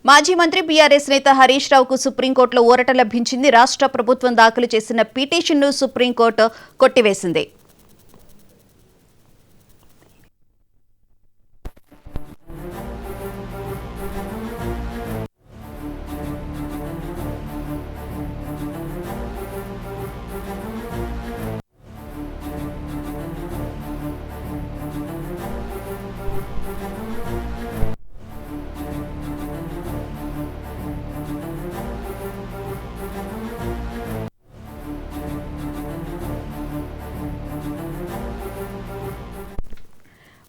మాజీ మంత్రి బీఆర్ఎస్ నేత హరీష్ రావుకు సుప్రీంకోర్టులో ఊరట లభించింది. రాష్ట్ర ప్రభుత్వం దాఖలు చేసిన పిటిషన్ను సుప్రీంకోర్టు కొట్టివేసింది.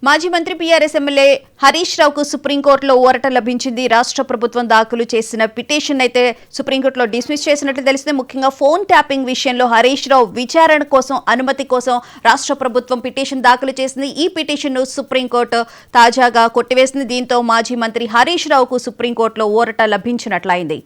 మాజీ మంత్రి బీఆర్ఎస్ ఎమ్మెల్యే హరీష్ రావుకు సుప్రీంకోర్టులో ఊరట లభించింది. రాష్ట్ర ప్రభుత్వం దాఖలు చేసిన పిటిషన్ అయితే సుప్రీంకోర్టులో డిస్మిస్ చేసినట్లు తెలిసింది. ముఖ్యంగా ఫోన్ ట్యాపింగ్ విషయంలో హరీష్ రావు విచారణ కోసం అనుమతి కోసం రాష్ట్ర ప్రభుత్వం పిటిషన్ దాఖలు చేసింది. ఈ పిటిషన్ను సుప్రీంకోర్టు తాజాగా కొట్టివేసింది. దీంతో మాజీ మంత్రి హరీష్ రావుకు సుప్రీంకోర్టులో ఊరట లభించినట్లయింది.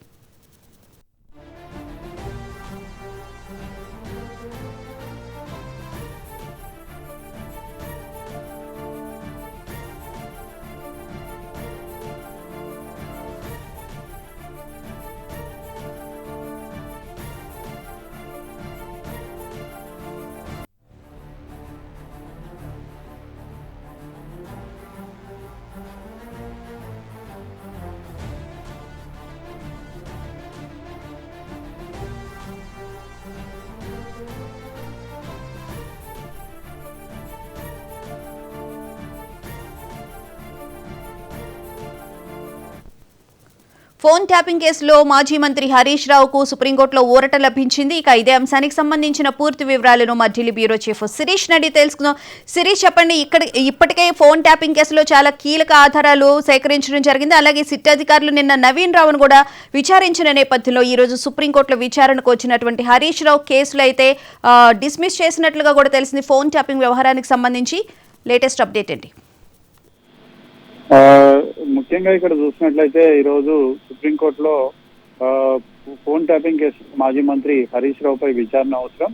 ఫోన్ ట్యాపింగ్ కేసులో మాజీ మంత్రి హరీష్ రావుకు సుప్రీంకోర్టులో ఊరట లభించింది. ఇక ఇదే అంశానికి సంబంధించిన పూర్తి వివరాలను మా ఢిల్లీ బ్యూరో చీఫ్ శిరీష్ నడి తెలుసుకుందాం. శిరీష్, చెప్పండి, ఇప్పటికే ఫోన్ ట్యాపింగ్ కేసులో చాలా కీలక ఆధారాలు సేకరించడం జరిగింది. అలాగే సిట్ అధికారులు నిన్న నవీన్ రావును కూడా విచారించిన నేపథ్యంలో ఈ రోజు సుప్రీంకోర్టులో విచారణకు వచ్చినటువంటి హరీష్ రావు కేసులు అయితే డిస్మిస్ చేసినట్లుగా కూడా తెలిసింది. ఫోన్ ట్యాపింగ్ వ్యవహారానికి సంబంధించి లేటెస్ట్ అప్డేట్ ఏంటి? ముఖ్యంగా ఇక్కడ చూసినట్లయితే ఈరోజు సుప్రీంకోర్టులో ఫోన్ ట్యాపింగ్ కేసు మాజీ మంత్రి హరీష్ రావుపై విచారణ అవసరం.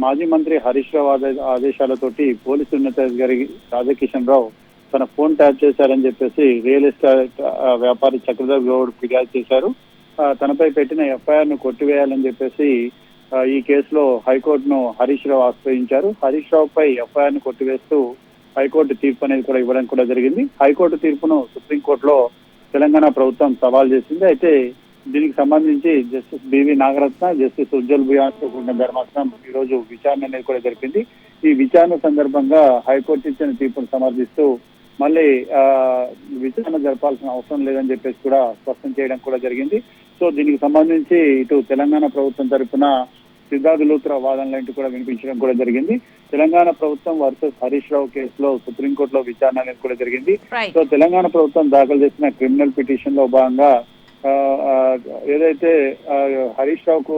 మాజీ మంత్రి హరీష్ రావు ఆదేశాలతోటి పోలీసు ఉన్నతాధికారి రాధాకిషన్ రావు తన ఫోన్ ట్యాప్ చేశారని చెప్పేసి రియల్ ఎస్టేట్ వ్యాపారి చక్రధర్ గౌడ్ ఫిర్యాదు చేశారు. తనపై పెట్టిన ఎఫ్ఐఆర్ ను కొట్టివేయాలని చెప్పేసి ఈ కేసులో హైకోర్టును హరీష్ రావు ఆశ్రయించారు. హరీష్ రావుపై ఎఫ్ఐఆర్ ను కొట్టివేస్తూ హైకోర్టు తీర్పు అనేది కూడా ఇవ్వడం కూడా జరిగింది. హైకోర్టు తీర్పును సుప్రీంకోర్టులో తెలంగాణ ప్రభుత్వం సవాల్ చేసింది. అయితే దీనికి సంబంధించి justice BV Nagarathna, justice Ujjal భుయాన్తో కూడిన ధర్మాసనం ఈ రోజు విచారణ అనేది కూడా జరిపింది. ఈ విచారణ సందర్భంగా హైకోర్టు ఇచ్చిన తీర్పును సమర్థిస్తూ మళ్ళీ విచారణ జరపాల్సిన అవసరం లేదని చెప్పేసి కూడా స్పష్టం చేయడం కూడా జరిగింది. సో దీనికి సంబంధించి ఇటు తెలంగాణ ప్రభుత్వం తరఫున సిద్ధార్థ లూత్రా వాదనలు కూడా వినిపించడం కూడా జరిగింది. తెలంగాణ ప్రభుత్వం వర్సెస్ హరీష్ రావు కేసులో సుప్రీంకోర్టులో విచారణ అనేది కూడా జరిగింది. సో తెలంగాణ ప్రభుత్వం దాఖలు చేసిన క్రిమినల్ పిటిషన్ లో భాగంగా ఏదైతే హరీష్ రావుకు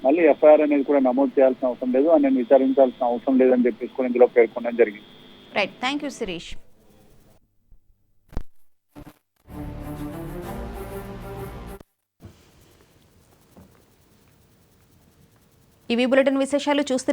మళ్ళీ ఎఫ్ఐఆర్ అనేది కూడా నమోదు చేయాల్సిన అవసరం లేదు, ఆయన విచారించాల్సిన అవసరం లేదని చెప్పేసి కూడా ఇందులో పేర్కొనడం జరిగింది. Right, thank you Shirish. ఇవి బులెటిన్ విశేషాలు చూస్తే